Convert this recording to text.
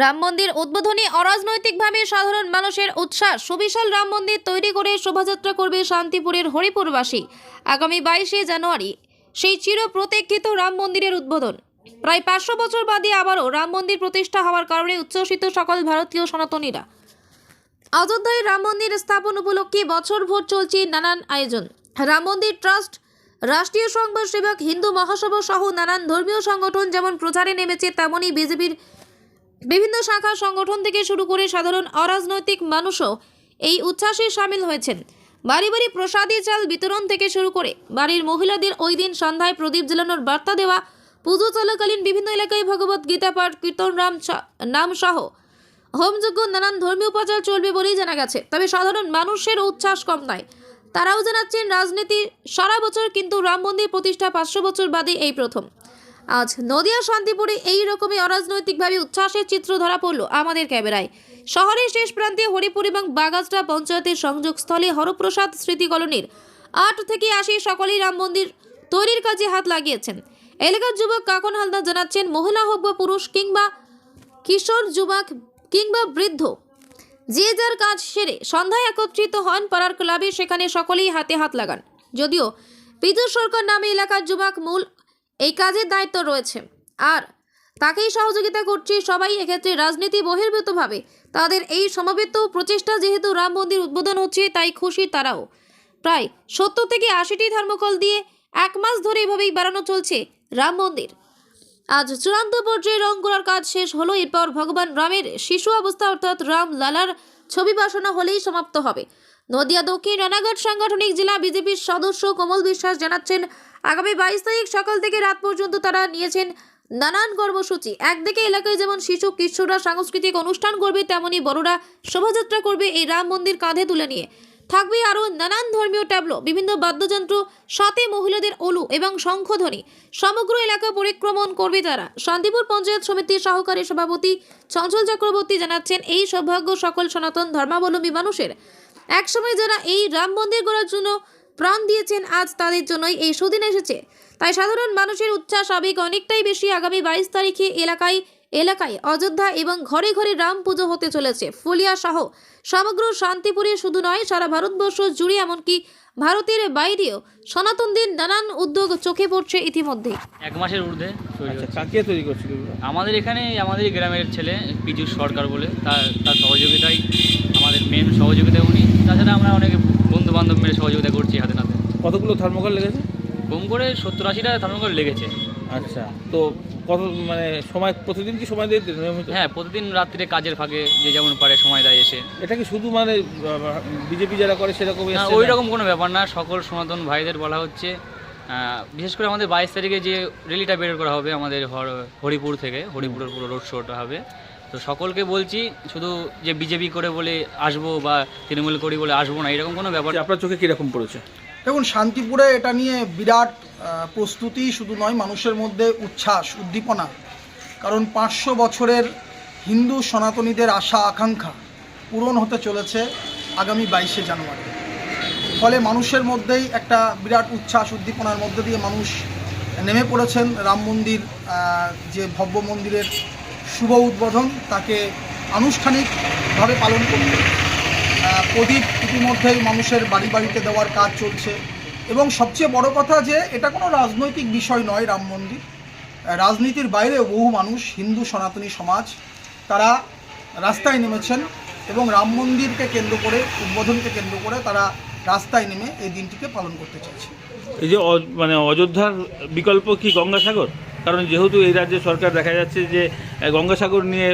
রাম মন্দির উদ্বোধনী অরাজনৈতিকভাবে সাধারণ মানুষের উচ্ছ্বাস। সুবিশাল রাম মন্দির তৈরি করে শোভাযাত্রা করবে শান্তিপুরের হরিপুরবাসী। আগামী 22শে জানুয়ারি সেই চির প্রতীক্ষিত রাম মন্দিরের উদ্বোধন। প্রায় 500 বছর বাদে আবারও রাম মন্দির প্রতিষ্ঠা হওয়ার কারণে উচ্ছ্বসিত সকল ভারতীয় সনাতনীরা। অযোধ্যায় রাম মন্দির স্থাপন উপলক্ষে বছরভর চলছে নানান আয়োজন। রাম মন্দির ট্রাস্ট, রাষ্ট্রীয় সংবাদ সেবক, হিন্দু মহাসভা সহ নানান ধর্মীয় সংগঠন যেমন প্রচারে নেমেছে, তেমনই বিজেপির বিভিন্ন শাখা সংগঠন থেকে শুরু করে সাধারণ অরাজনৈতিক মানুষও এই উচ্ছ্বাসে সামিল হয়েছেন। বাড়ি বাড়ি প্রসাদী চাল বিতরণ থেকে শুরু করে বাড়ির মহিলাদের ওই দিন সন্ধ্যায় প্রদীপ জ্বালানোর বার্তা দেওয়া, পুজো চলাকালীন বিভিন্ন এলাকায় ভগবত গীতা পাঠ, কীর্তন, নাম সহ হোমযজ্ঞ, নানান ধর্মীয় উপাচার চলবে বলেই জানা গেছে। তবে সাধারণ মানুষের উচ্ছ্বাস কম নয়। তারাও জানাচ্ছেন, রাজনীতি সারা বছর, কিন্তু রাম মন্দির প্রতিষ্ঠা 500 বছর বাদে এই প্রথম। আজ নদিয়া শান্তিপুরে এই রকমই অরাজনৈতিকভাবে উচ্ছ্বাসের চিত্র ধরা পড়ল আমাদের ক্যামেরায়। শহরের শেষ প্রান্তে হরিপুর এবং বাগাসটা পঞ্চায়েতের সংযোগস্থলে হরপ্রসাদ স্মৃতি কলোনির 8 থেকে 80 সকলেই রাম মন্দির তৈরির কাজে হাত লাগিয়েছেন। এলাকার যুবক কাকন হালদার জানাচ্ছেন, মহিলা হোক বা পুরুষ কিংবা কিশোর, যুবক কিংবা বৃদ্ধ, যে যার কাজ সেরে সন্ধ্যায় একত্রিত হন পাড়ার ক্লাবে, সেখানে সকলেই হাতে হাত লাগান। যদিও পিজু সরকার নামে এলাকার যুবক মূল এই কাজের দায়িত্ব রয়েছে, আর তাকেই সহযোগিতা করছে সবাই। এক্ষেত্রে রাজনীতি বহির্ভূতভাবে তাদের এই সমবেত প্রচেষ্টা, যেহেতু রাম মন্দির উদ্বোধন হচ্ছে তাই খুশি তারাও। প্রায় 70 থেকে 80টি থার্মোকল দিয়ে 1 মাস ধরে এভাবেই বানানো চলছে রাম মন্দির। আজ চূড়ান্ত পর্যায়ে রং করার কাজ শেষ হলো। এরপর ভগবান রামের শিশু অবস্থা অর্থাৎ রাম লালার ছবি বসানো হলেই সমাপ্ত হবে। নদিয়া দক্ষিণ রানাঘাট সাংগঠনিক জেলা বিজেপির সদস্য কমল বিশ্বাস জানাচ্ছেন, আগামী 22 তারিখ সকাল থেকে রাত পর্যন্ত তারা নিয়েছেন নানান কর্মসূচি। একদিকে এলাকায় যেমন শিশু কিশোররা সাংস্কৃতিক অনুষ্ঠান করবে, তেমনি বড়রা শোভাযাত্রা করবে এই রাম মন্দির কাঁধে তুলে নিয়ে। থাকবে আরও নানান ধর্মীয় ট্যাবলো, বিভিন্ন বাদ্যযন্ত্র, সাথে মহিলাদের ওলু এবং শঙ্খধ্বনি। সমগ্র এলাকা পরিক্রমণ করবে তারা। শান্তিপুর পঞ্চায়েত সমিতির সহকারী সভাপতি চঞ্চল চক্রবর্তী জানাচ্ছেন, এই সৌভাগ্য সকল সনাতন ধর্মাবলম্বী মানুষের। একসময় যারা এই রাম মন্দির গড়ার জন্য প্রাণ দিয়েছেন, আজ তাদের জন্যই এই সুদিন এসেছে। তাই সাধারণ মানুষের উচ্ছ্বাস আবেগ অনেকটাই বেশি। আগামী 22 তারিখে এলাকায় অযোধ্যা এবং ঘরে ঘরে রাম পুজো হতে চলেছে। ফুলিয়া সহ সমগ্র শান্তিপুরে শুধু নয়, সারা ভারতবর্ষ জুড়ে, এমনকি ভারতের বাইরেও সনাতনদের নানান উদ্যোগ চোখে পড়ছে ইতিমধ্যে। 1 মাসের ঊর্ধ্বে কাকে তৈরি করছিল? আমাদের এখানে আমাদের গ্রামের ছেলে পিজু সরকার বলে, তার সহযোগিতায়, আমাদের মেন সহযোগিতা উনি। তাছাড়া আমরা অনেক বন্ধু বান্ধব মিলে সহযোগিতা করছি হাতে নাতে। কতগুলো থার্মোকল লেগেছে? কম করে 70-80টা থার্মোকল লেগেছে। আচ্ছা, তো কত মানে সময়, প্রতিদিন কি সময় দিয়ে নিয়মিত? হ্যাঁ, প্রতিদিন রাত্রিরে কাজের ফাঁকে যে যেমন পারে সময় দেয় এসে। এটা কি শুধু মানে বিজেপি যারা করে সেরকমই? না, ওই রকম কোনো ব্যাপার না। সকল সনাতন ভাইদের বলা হচ্ছে, বিশেষ করে আমাদের 22 তারিখে যে র্যালিটা বের করা হবে আমাদের হরিপুর থেকে, হরিপুরের পুরো রোড শোটা হবে। তো সকলকে বলছি, শুধু যে বিজেপি করে বলে আসবো বা তৃণমূল করি বলে আসবো না, এরকম কোনো ব্যাপার। আপনার চোখে কীরকম পড়েছে? দেখুন, শান্তিপুরে এটা নিয়ে বিরাট প্রস্তুতি শুধু নয়, মানুষের মধ্যে উচ্ছ্বাস, উদ্দীপনা। কারণ 500 বছরের হিন্দু সনাতনীদের আশা আকাঙ্ক্ষা পূরণ হতে চলেছে আগামী 22শে জানুয়ারি। ফলে মানুষের মধ্যেই একটা বিরাট উচ্ছ্বাস, উদ্দীপনার মধ্যে দিয়ে মানুষ নেমে পড়েছেন রাম মন্দির, যে ভব্য মন্দিরের শুভ উদ্বোধন, তাকে আনুষ্ঠানিকভাবে পালন করতে। প্রদীপ ইতিমধ্যেই মানুষের বাড়ি বাড়িতে দেওয়ার কাজ চলছে। এবং সবচেয়ে বড় কথা যে এটা কোনো রাজনৈতিক বিষয় নয় রাম মন্দির। রাজনীতির বাইরেও বহু মানুষ, হিন্দু সনাতনী সমাজ, তারা রাস্তায় নেমেছেন এবং রাম মন্দিরকে কেন্দ্র করে, উদ্বোধনকে কেন্দ্র করে তারা রাস্তায় নেমে এই দিনটিকে পালন করতে চাইছে। এই যে মানে অযোধ্যার বিকল্প কি গঙ্গাসাগর? কারণ যেহেতু এই রাজ্যের সরকার দেখা যাচ্ছে যে গঙ্গাসাগর নিয়ে